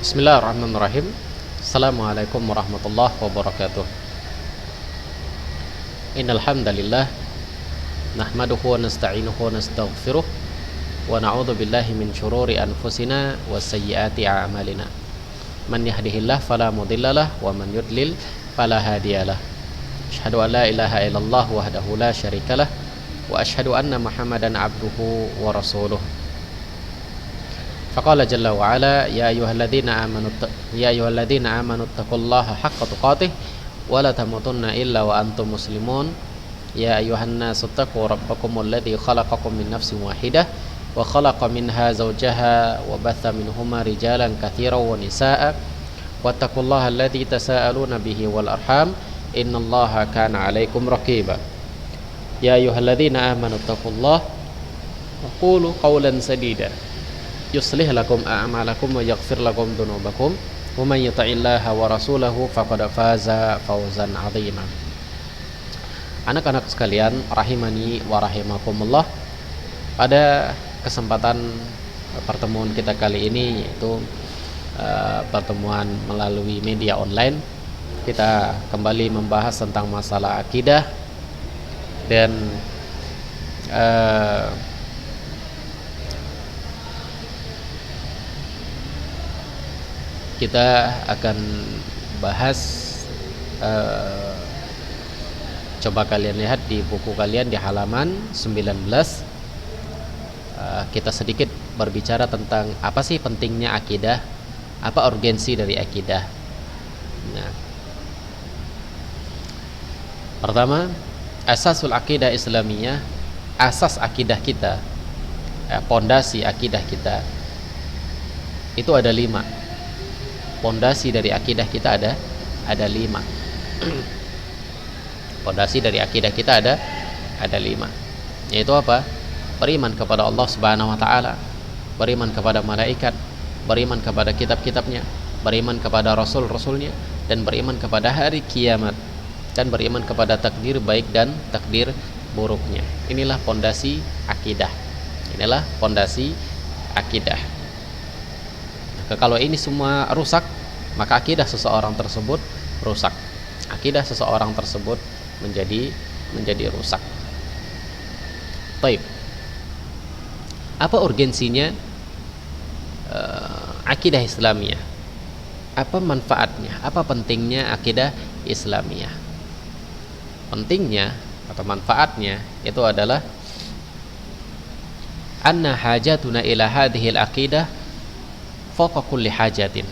Bismillahirrahmanirrahim. Assalamualaikum warahmatullahi wabarakatuh. Innal hamdalillah nahmaduhu wa nasta'inuhu wa nastaghfiruh wa na'udzu billahi min syururi anfusina wa sayyiati a'malina. Man yahdihillahu fala mudhillalah wa man yudlil fala hadiyalah. Asyhadu an la ilaha illallah wahdahu la syarikalah wa asyhadu anna Muhammadan abduhu wa rasuluh. Faqala jalla wa ala ya ayyuhalladzina amanu taqullaha haqqa tuqatih wa la tamutunna illa wa antum muslimun. Ya ayyuhan nasu taqu rabbakumul ladzi khalaqakum min nafsin wahidah wa khalaqa minha zawjaha wa batha minhuma rijalan katsiran wa nisaa'a wattaqullaha alladzi tasaaluna bihi wal arham innallaha kana 'alaikum raqiba. Ya ayyuhalladzina amanu taqullaha wa qulu qawlan sadida yuslih lakum a'malakum wa yaghfir lakum dhunubakum wa may yuti'illaha wa rasulahu faqad faza fawzan 'azima. Anak-anak sekalian rahimani wa rahimakumullah, pada kesempatan pertemuan kita kali ini, yaitu pertemuan melalui media online, kita kembali membahas tentang masalah akidah dan kita akan bahas, coba kalian lihat di buku kalian di halaman 19. Kita sedikit berbicara tentang apa sih pentingnya akidah, apa urgensi dari akidah. Nah, pertama, asasul akidah islamiyah, asas akidah kita, pondasi akidah kita itu ada 5. Pondasi dari akidah kita ada 5. Pondasi dari akidah kita ada 5. Yaitu apa? Beriman kepada Allah Subhanahu wa taala, beriman kepada malaikat, beriman kepada kitab-kitabnya, beriman kepada rasul-rasulnya, dan beriman kepada hari kiamat, dan beriman kepada takdir baik dan takdir buruknya. Inilah pondasi akidah. Inilah pondasi akidah. Kalau ini semua rusak, maka akidah seseorang tersebut rusak. Akidah seseorang tersebut menjadi rusak. Baik. Apa urgensinya akidah Islamiyah? Apa manfaatnya? Apa pentingnya akidah Islamiyah? Pentingnya atau manfaatnya itu adalah anna hajatuna ila hadhil aqidah fawqa kulli hajatin.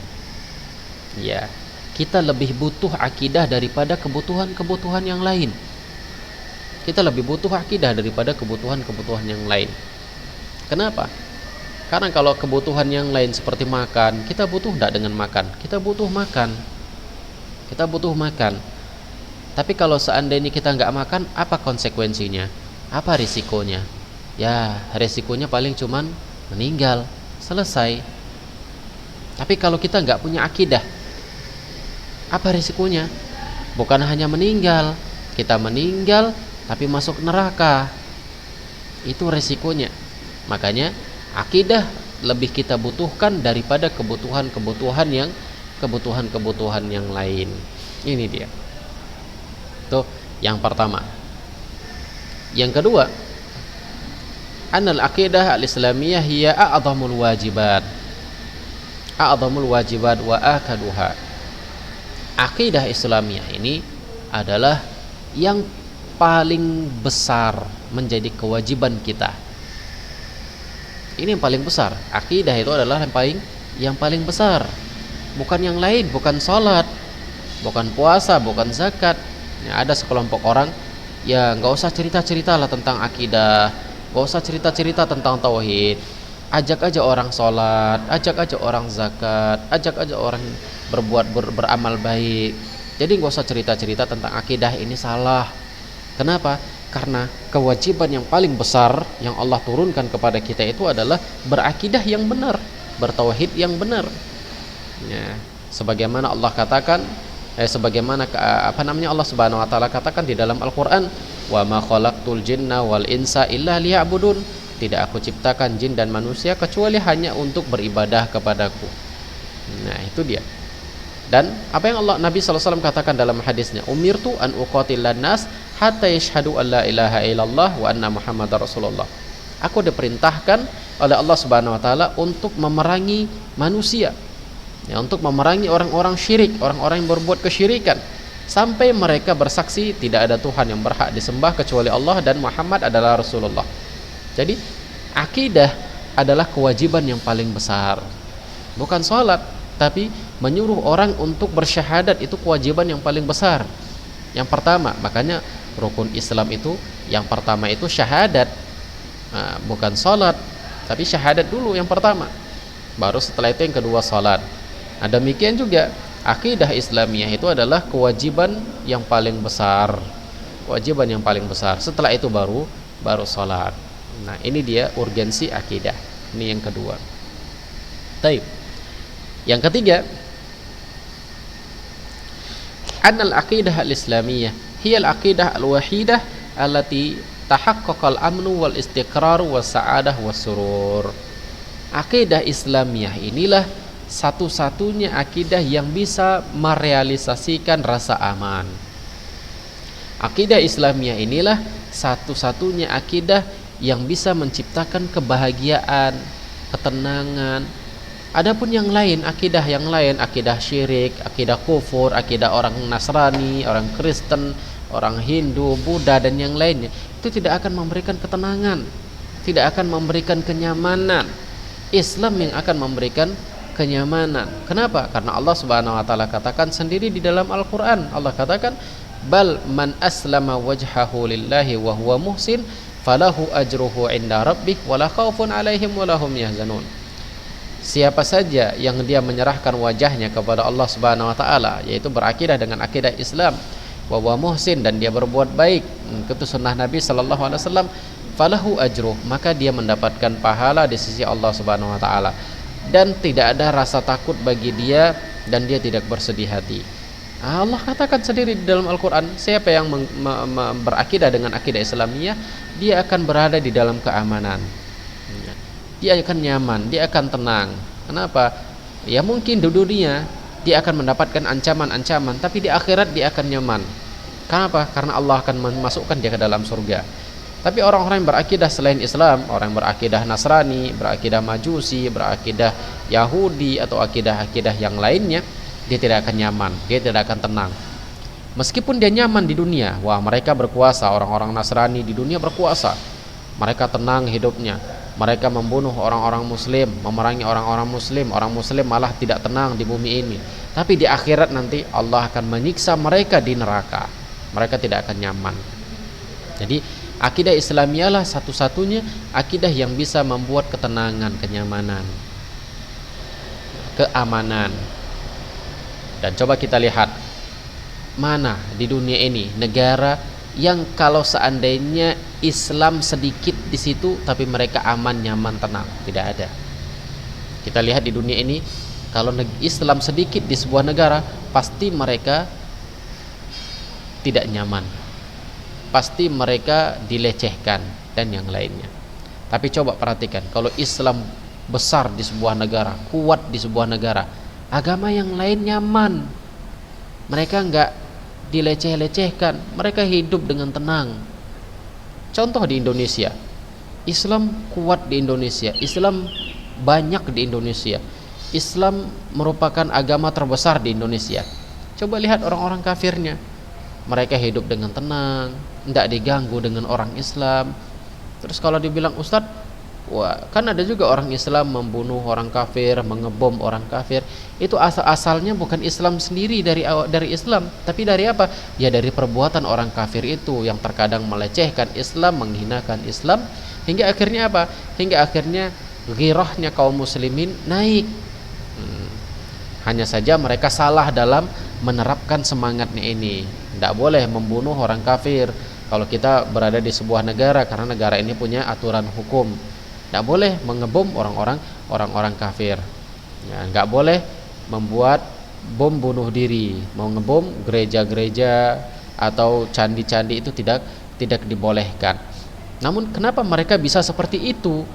Ya, kita lebih butuh akidah daripada kebutuhan-kebutuhan yang lain. Kita lebih butuh akidah daripada kebutuhan-kebutuhan yang lain. Kenapa? Karena kalau kebutuhan yang lain seperti makan, kita butuh tidak dengan makan? Kita butuh makan. Kita butuh makan. Tapi kalau seandainya kita nggak makan, apa konsekuensinya? Apa risikonya? Ya, risikonya paling cuman meninggal. Selesai. Tapi kalau kita nggak punya akidah, apa risikonya? Bukan hanya meninggal, kita meninggal tapi masuk neraka. Itu risikonya. Makanya akidah lebih kita butuhkan daripada kebutuhan yang lain. Ini dia. Tuh, yang pertama. Yang kedua, annal aqidah al-islamiyah hiya a'dhamul wajibat. A'dhamul wajibat wa akaduha. Akidah Islamiyah ini adalah yang paling besar menjadi kewajiban kita. Ini yang paling besar. Akidah itu adalah yang paling besar. Bukan yang lain, bukan salat, bukan puasa, bukan zakat. Ya, ada sekelompok orang, ya nggak usah cerita-cerita lah tentang akidah, nggak usah cerita-cerita tentang tauhid. Ajak aja orang sholat, ajak aja orang zakat, ajak aja orang beramal baik. Jadi nggak usah cerita-cerita tentang akidah, ini salah. Kenapa? Karena kewajiban yang paling besar yang Allah turunkan kepada kita itu adalah berakidah yang benar, bertauhid yang benar. Ya, sebagaimana Allah katakan, Allah Subhanahu wa taala katakan di dalam Al-Qur'an, "Wa ma khalaqtul jinna wal insa illa liya'budun." Tidak aku ciptakan jin dan manusia kecuali hanya untuk beribadah kepadaku. Nah, itu dia. Dan apa yang Nabi SAW katakan dalam hadisnya, umirtu an uqatilan nas hatta yashhadu an la ilaha illallah wa anna muhammadar rasulullah. Aku diperintahkan oleh Allah Subhanahu wa taala untuk memerangi manusia, ya, untuk memerangi orang-orang syirik, orang-orang yang berbuat kesyirikan, sampai mereka bersaksi tidak ada Tuhan yang berhak disembah kecuali Allah dan Muhammad adalah Rasulullah. Jadi akidah adalah kewajiban yang paling besar. Bukan sholat, tapi menyuruh orang untuk bersyahadat itu kewajiban yang paling besar. Yang pertama, makanya rukun Islam itu yang pertama itu syahadat. Nah, bukan sholat, tapi syahadat dulu yang pertama. Baru setelah itu yang kedua sholat. Nah, demikian juga akidah Islamiyah itu adalah kewajiban yang paling besar. Kewajiban yang paling besar. Setelah itu baru sholat. Nah, ini dia urgensi akidah. Ini yang kedua. Baik. Yang ketiga, annal aqidah al-islamiyah hiya al-aqidah al-wahidah allati tahaqqaqa al-amnu wal istiqrar was sa'adah was surur. Akidah Islamiyah inilah satu-satunya akidah yang bisa merealisasikan rasa aman. Akidah Islamiyah inilah satu-satunya akidah yang bisa menciptakan kebahagiaan, ketenangan. Adapun yang lain, akidah yang lain, akidah syirik, akidah kufur, akidah orang Nasrani, orang Kristen, orang Hindu, Buddha dan yang lainnya, itu tidak akan memberikan ketenangan, tidak akan memberikan kenyamanan. Islam yang akan memberikan kenyamanan. Kenapa? Karena Allah Subhanahu wa taala katakan sendiri di dalam Al-Qur'an. Allah katakan, "Bal man aslama wajhahu lillahi wa huwa muhsin, falahu ajruhu 'inda rabbih wa la khaufun 'alaihim wa lahum yahzanun." Siapa saja yang dia menyerahkan wajahnya kepada Allah Subhanahu wa taala, yaitu berakidah dengan akidah Islam, wa huwa muhsin, dan dia berbuat baik, itu sunnah Nabi sallallahu alaihi wasallam, falahu ajruh, maka dia mendapatkan pahala di sisi Allah Subhanahu wa taala, dan tidak ada rasa takut bagi dia dan dia tidak bersedih hati. Allah katakan sendiri di dalam Al-Qur'an, siapa yang berakidah dengan akidah Islamiyah, dia akan berada di dalam keamanan. Dia akan nyaman, dia akan tenang. Kenapa? Ya mungkin di dunia dia akan mendapatkan ancaman-ancaman, tapi di akhirat dia akan nyaman. Kenapa? Karena Allah akan memasukkan dia ke dalam surga. Tapi orang-orang yang berakidah selain Islam, orang yang berakidah Nasrani, berakidah Majusi, berakidah Yahudi atau akidah-akidah yang lainnya, dia tidak akan nyaman, dia tidak akan tenang. Meskipun dia nyaman di dunia, wah mereka berkuasa, orang-orang Nasrani di dunia berkuasa, mereka tenang hidupnya. Mereka membunuh orang-orang muslim, memerangi orang-orang muslim, orang muslim malah tidak tenang di bumi ini. Tapi di akhirat nanti Allah akan menyiksa mereka di neraka. Mereka tidak akan nyaman. Jadi akidah Islamiyah lah satu-satunya akidah yang bisa membuat ketenangan, kenyamanan, keamanan. Dan coba kita lihat, mana di dunia ini negara yang kalau seandainya Islam sedikit di situ tapi mereka aman, nyaman, tenang? Tidak ada. Kita lihat di dunia ini, kalau Islam sedikit di sebuah negara, pasti mereka tidak nyaman, pasti mereka dilecehkan dan yang lainnya. Tapi coba perhatikan, kalau Islam besar di sebuah negara, kuat di sebuah negara, agama yang lain nyaman, mereka enggak dileceh-lecehkan, mereka hidup dengan tenang. Contoh di Indonesia, Islam kuat di Indonesia, Islam banyak di Indonesia, Islam merupakan agama terbesar di Indonesia. Coba lihat orang-orang kafirnya, mereka hidup dengan tenang, tidak diganggu dengan orang Islam. Terus kalau dibilang Ustadz, wah kan ada juga orang Islam membunuh orang kafir, mengebom orang kafir. Itu asalnya bukan Islam sendiri dari Islam, tapi dari apa? Ya dari perbuatan orang kafir itu yang terkadang melecehkan Islam, menghinakan Islam, hingga akhirnya apa? Hingga akhirnya ghirahnya kaum muslimin naik. Hanya saja mereka salah dalam menerapkan semangatnya ini. Tidak boleh membunuh orang kafir kalau kita berada di sebuah negara, karena negara ini punya aturan hukum. Tidak boleh mengebom orang-orang kafir. Ya, nggak boleh membuat bom bunuh diri, mau ngebom gereja-gereja atau candi-candi, itu tidak dibolehkan. Namun kenapa mereka bisa seperti itu?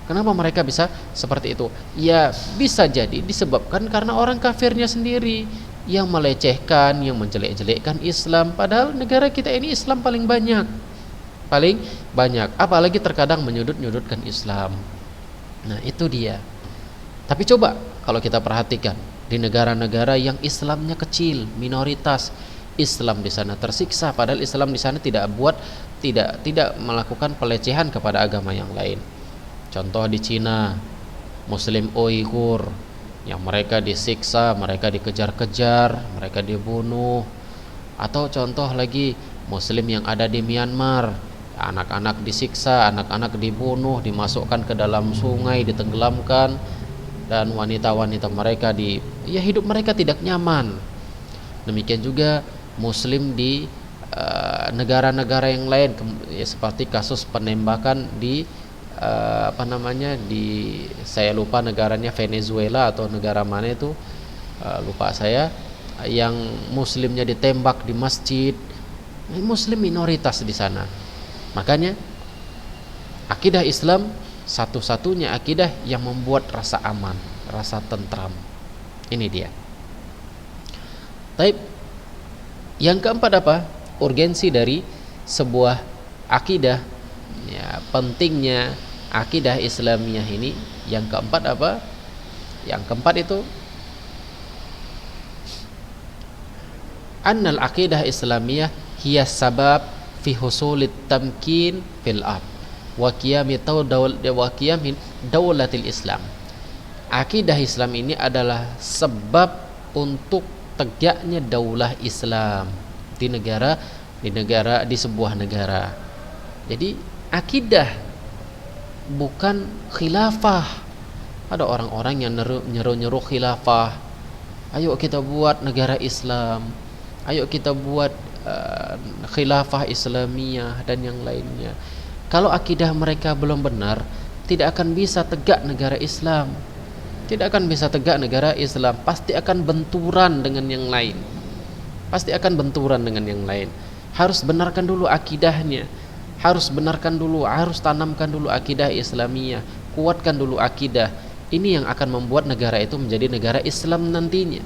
Kenapa mereka bisa seperti itu? Ya bisa jadi disebabkan karena orang kafirnya sendiri yang melecehkan, yang menjelek-jelekkan Islam. Padahal negara kita ini Islam paling banyak. Paling banyak. Apalagi terkadang menyudut-nyudutkan Islam. Nah itu dia. Tapi coba kalau kita perhatikan di negara-negara yang Islamnya kecil, minoritas, Islam di sana tersiksa. Padahal Islam di sana tidak melakukan pelecehan kepada agama yang lain. Contoh di Cina, Muslim Uighur yang mereka disiksa, mereka dikejar-kejar, mereka dibunuh. Atau contoh lagi Muslim yang ada di Myanmar, anak-anak disiksa, anak-anak dibunuh, dimasukkan ke dalam sungai, ditenggelamkan, dan wanita-wanita mereka hidup mereka tidak nyaman. Demikian juga Muslim di negara-negara yang lain, seperti kasus penembakan di saya lupa negaranya, Venezuela atau negara mana itu, lupa saya, yang muslimnya ditembak di masjid. Muslim minoritas di sana. Makanya akidah Islam satu-satunya akidah yang membuat rasa aman, rasa tentram. Ini dia. Taib. Yang keempat apa? Urgensi dari sebuah akidah, ya, pentingnya akidah Islamiyah ini. Yang keempat apa? Yang keempat itu annal aqidah Islamiyah hiya sabab fi husulit tamkin fil ard wa qiyami daulatil Islam. Akidah Islam ini adalah sebab untuk tegaknya daulah Islam di sebuah negara. Jadi akidah bukan khilafah. Ada orang-orang yang nyeru-nyeru khilafah. Ayo kita buat negara Islam. Ayo kita buat khilafah Islamiyah dan yang lainnya. Kalau akidah mereka belum benar, tidak akan bisa tegak negara Islam. Tidak akan bisa tegak negara Islam. Pasti akan benturan dengan yang lain. Pasti akan benturan dengan yang lain. Harus benarkan dulu akidahnya. Harus tanamkan dulu akidah Islamiyah. Kuatkan dulu akidah. Ini yang akan membuat negara itu menjadi negara Islam nantinya.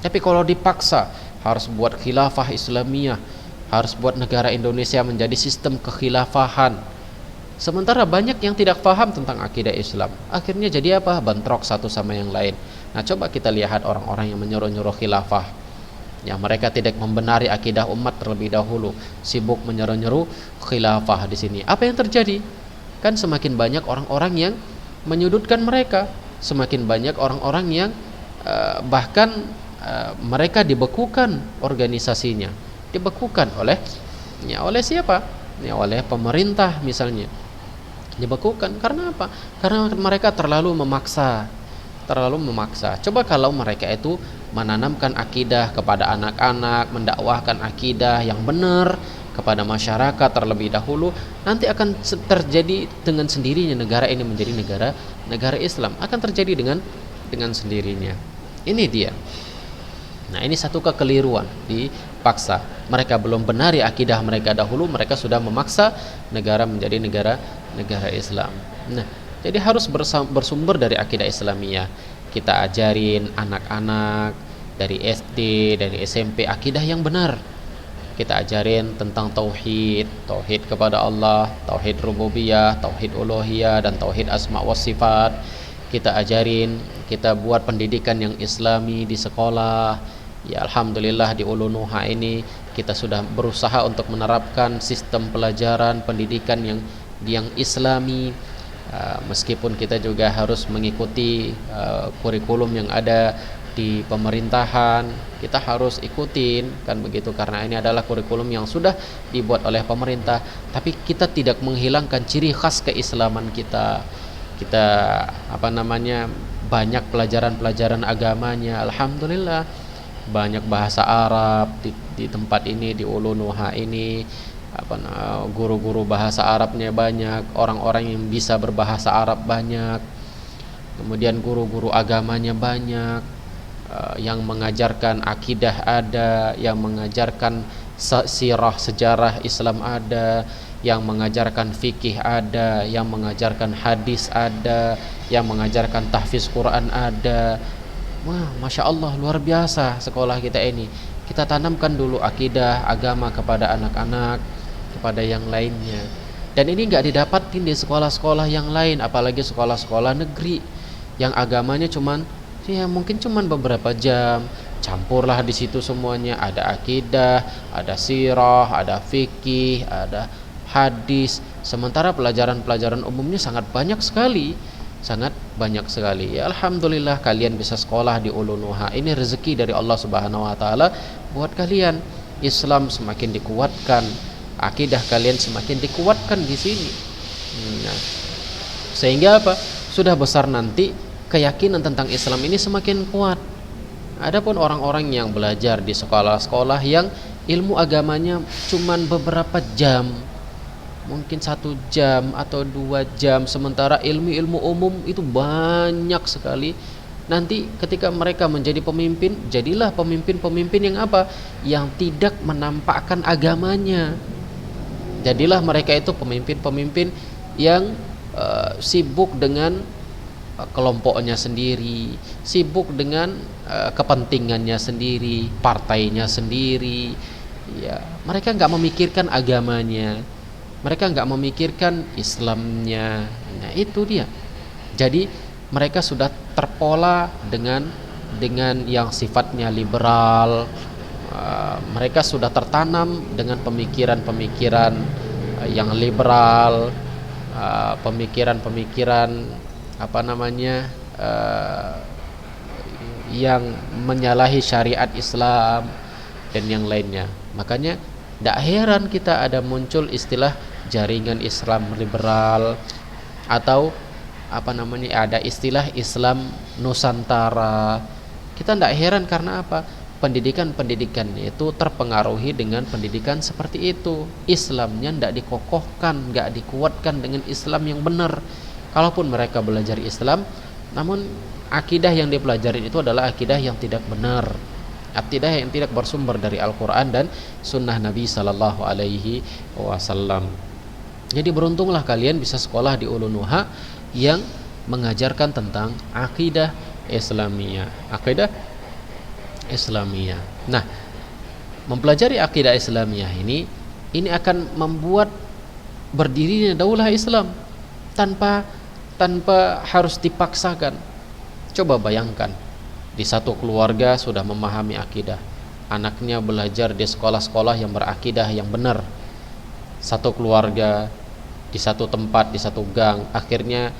Tapi kalau dipaksa harus buat khilafah Islamiyah, harus buat negara Indonesia menjadi sistem kekhilafahan, sementara banyak yang tidak paham tentang akidah Islam, akhirnya jadi apa? Bentrok satu sama yang lain. Nah, coba kita lihat orang-orang yang menyuruh-nyuruh khilafah, yang mereka tidak membenari akidah umat terlebih dahulu, sibuk menyuruh-nyuruh khilafah di sini. Apa yang terjadi? Kan semakin banyak orang-orang yang menyudutkan mereka, semakin banyak orang-orang yang bahkan mereka dibekukan organisasinya, dibekukan oleh siapa? Ya, oleh pemerintah misalnya. Dibekukan karena apa? Karena mereka terlalu memaksa. Coba kalau mereka itu menanamkan akidah kepada anak-anak, mendakwahkan akidah yang benar kepada masyarakat terlebih dahulu, nanti akan terjadi dengan sendirinya negara ini menjadi negara Islam, akan terjadi dengan sendirinya. Ini dia. Nah, ini satu kekeliruan, dipaksa. Mereka belum benari akidah mereka dahulu, mereka sudah memaksa negara menjadi negara Islam. Nah, jadi harus bersumber dari akidah Islamiyah. Kita ajarin anak-anak dari SD, dari SMP akidah yang benar. Kita ajarin tentang tauhid kepada Allah, tauhid rububiyah, tauhid uluhiyah, dan tauhid asma wa sifat. Kita ajarin, kita buat pendidikan yang Islami di sekolah. Ya, alhamdulillah di Ulu Nuha ini kita sudah berusaha untuk menerapkan sistem pelajaran pendidikan yang Islami. Meskipun kita juga harus mengikuti kurikulum yang ada di pemerintahan, kita harus ikutin kan begitu, karena ini adalah kurikulum yang sudah dibuat oleh pemerintah. Tapi kita tidak menghilangkan ciri khas keislaman kita. Kita banyak pelajaran-pelajaran agamanya. Alhamdulillah banyak bahasa Arab di tempat ini, di Ulu Nuha ini. Guru-guru bahasa Arabnya banyak, orang-orang yang bisa berbahasa Arab banyak, kemudian guru-guru agamanya banyak, yang mengajarkan akidah ada, yang mengajarkan sirah sejarah Islam ada, yang mengajarkan fikih ada, yang mengajarkan hadis ada, yang mengajarkan tahfiz Quran ada. Wah, Masya Allah, luar biasa sekolah kita ini. Kita tanamkan dulu akidah agama kepada anak-anak, kepada yang lainnya. Dan ini nggak didapatin di sekolah-sekolah yang lain, apalagi sekolah-sekolah negeri yang agamanya cuman ya mungkin cuman beberapa jam. Campurlah di situ semuanya, ada akidah, ada sirah, ada fikih, ada hadis. Sementara pelajaran-pelajaran umumnya sangat banyak sekali. Sangat banyak sekali. Ya alhamdulillah kalian bisa sekolah di Ulunuha. Ini rezeki dari Allah Subhanahu wa taala buat kalian. Islam semakin dikuatkan, akidah kalian semakin dikuatkan di sini. Nah, sehingga apa? Sudah besar nanti keyakinan tentang Islam ini semakin kuat. Adapun orang-orang yang belajar di sekolah-sekolah yang ilmu agamanya cuman beberapa jam, mungkin 1 jam atau 2 jam, sementara ilmu-ilmu umum itu banyak sekali. Nanti ketika mereka menjadi pemimpin, jadilah pemimpin-pemimpin yang apa? Yang tidak menampakkan agamanya. Jadilah mereka itu pemimpin-pemimpin yang sibuk dengan kelompoknya sendiri, sibuk dengan kepentingannya sendiri, partainya sendiri. Ya, mereka nggak memikirkan agamanya, mereka nggak memikirkan Islamnya. Nah itu dia. Jadi mereka sudah terpola dengan yang sifatnya liberal. Mereka sudah tertanam dengan pemikiran-pemikiran yang liberal, pemikiran-pemikiran yang menyalahi syariat Islam dan yang lainnya. Makanya tidak heran kita ada muncul istilah jaringan Islam liberal, atau ada istilah Islam Nusantara. Kita tidak heran karena apa? Pendidikan itu terpengaruhi dengan pendidikan seperti itu. Islamnya tidak dikokohkan, tidak dikuatkan dengan Islam yang benar. Kalaupun mereka belajar Islam, namun akidah yang dipelajari itu adalah akidah yang tidak benar, akidah yang tidak bersumber dari Al-Quran dan Sunnah Nabi Sallallahu Alaihi Wasallam. Jadi beruntunglah kalian bisa sekolah di Ulunuha yang mengajarkan tentang akidah Islamiyah, akidah Islamiyah. Nah, mempelajari akidah Islamiyah ini akan membuat berdirinya daulah Islam tanpa harus dipaksakan. Coba bayangkan, di satu keluarga sudah memahami akidah, anaknya belajar di sekolah-sekolah yang berakidah yang benar. Satu keluarga di satu tempat, di satu gang, akhirnya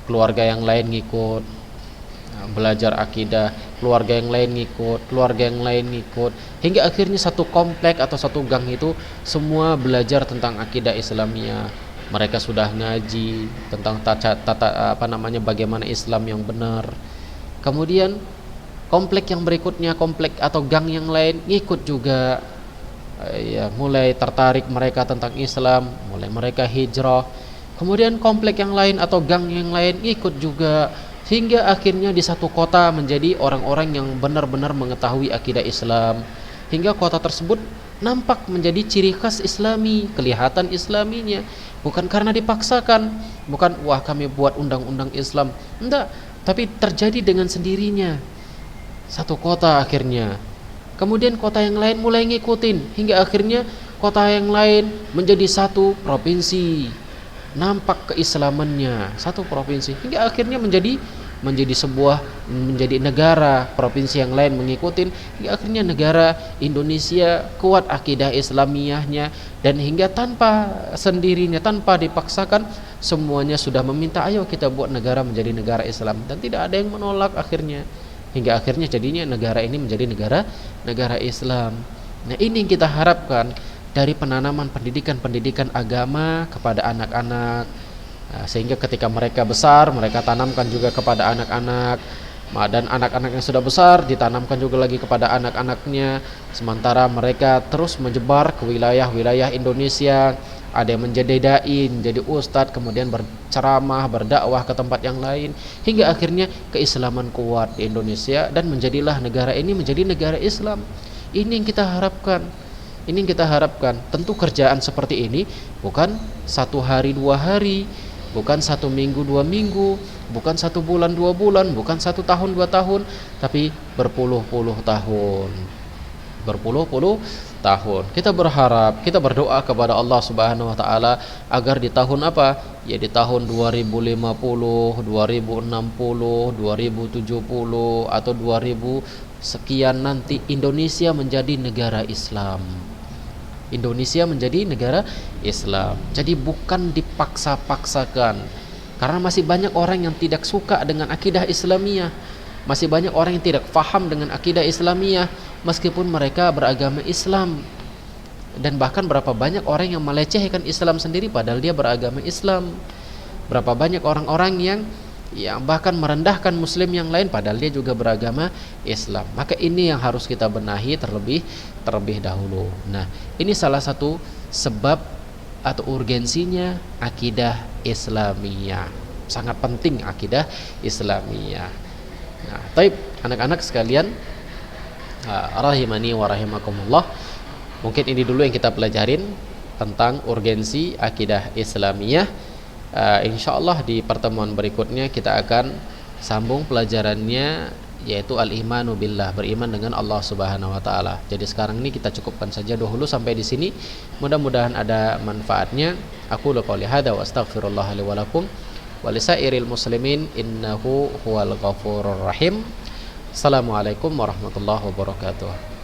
keluarga yang lain ngikut belajar akidah, keluarga yang lain ngikut, keluarga yang lain ngikut, hingga akhirnya satu komplek atau satu gang itu semua belajar tentang akidah Islamiyah. Mereka sudah ngaji tentang bagaimana Islam yang benar. Kemudian komplek yang berikutnya, komplek atau gang yang lain ngikut juga. Ya, mulai tertarik mereka tentang Islam, mulai mereka hijrah. Kemudian komplek yang lain atau gang yang lain ngikut juga, hingga akhirnya di satu kota menjadi orang-orang yang benar-benar mengetahui akidah Islam, hingga kota tersebut nampak menjadi ciri khas Islami, kelihatan Islaminya, bukan karena dipaksakan, bukan wah kami buat undang-undang Islam, enggak, tapi terjadi dengan sendirinya. Satu kota akhirnya, kemudian kota yang lain mulai ngikutin, hingga akhirnya kota yang lain menjadi satu provinsi, nampak keislamannya satu provinsi, hingga akhirnya menjadi negara. Provinsi yang lain mengikuti, hingga akhirnya negara Indonesia kuat akidah Islamiyahnya, dan hingga tanpa sendirinya, tanpa dipaksakan, semuanya sudah meminta ayo kita buat negara menjadi negara Islam, dan tidak ada yang menolak akhirnya, hingga akhirnya jadinya negara ini menjadi negara Islam. Nah, ini yang kita harapkan dari penanaman pendidikan agama kepada anak-anak, sehingga ketika mereka besar mereka tanamkan juga kepada anak-anak, dan anak-anak yang sudah besar ditanamkan juga lagi kepada anak-anaknya. Sementara mereka terus menyebar ke wilayah-wilayah Indonesia, ada yang menjadi dai, menjadi ustadz, kemudian berceramah, berdakwah ke tempat yang lain, hingga akhirnya keislaman kuat di Indonesia dan menjadilah negara ini menjadi negara Islam. Ini yang kita harapkan. Ini yang kita harapkan. Tentu kerjaan seperti ini bukan 1 hari 2 hari, bukan 1 minggu 2 minggu, bukan 1 bulan 2 bulan, bukan 1 tahun 2 tahun, tapi berpuluh-puluh tahun. Berpuluh-puluh tahun. Kita berharap, kita berdoa kepada Allah Subhanahu wa taala agar di tahun apa? Ya di tahun 2050, 2060, 2070 atau 2000 sekian nanti Indonesia menjadi negara Islam. Indonesia menjadi negara Islam. Jadi bukan dipaksa-paksakan. Karena masih banyak orang yang tidak suka dengan akidah Islamiyah. Masih banyak orang yang tidak faham dengan akidah Islamiyah meskipun mereka beragama Islam. Dan bahkan berapa banyak orang yang melecehkan Islam sendiri padahal dia beragama Islam. Berapa banyak orang-orang yang bahkan merendahkan muslim yang lain padahal dia juga beragama Islam. Maka ini yang harus kita benahi terlebih dahulu. Nah, ini salah satu sebab atau urgensinya akidah Islamiyah. Sangat penting akidah Islamiyah. Nah, taib anak-anak sekalian, rahimani wa rahimakumullah. Mungkin ini dulu yang kita pelajarin tentang urgensi akidah Islamiyah. Insyaallah di pertemuan berikutnya kita akan sambung pelajarannya, yaitu al-imanu billah, beriman dengan Allah Subhanahu wa taala. Jadi sekarang ini kita cukupkan saja dahulu sampai di sini. Mudah-mudahan ada manfaatnya. Aku qouli hadza wa astaghfirullah li wa lakum wa lisairil muslimin innahu huwal ghafurur rahim. Assalamualaikum warahmatullahi wabarakatuh.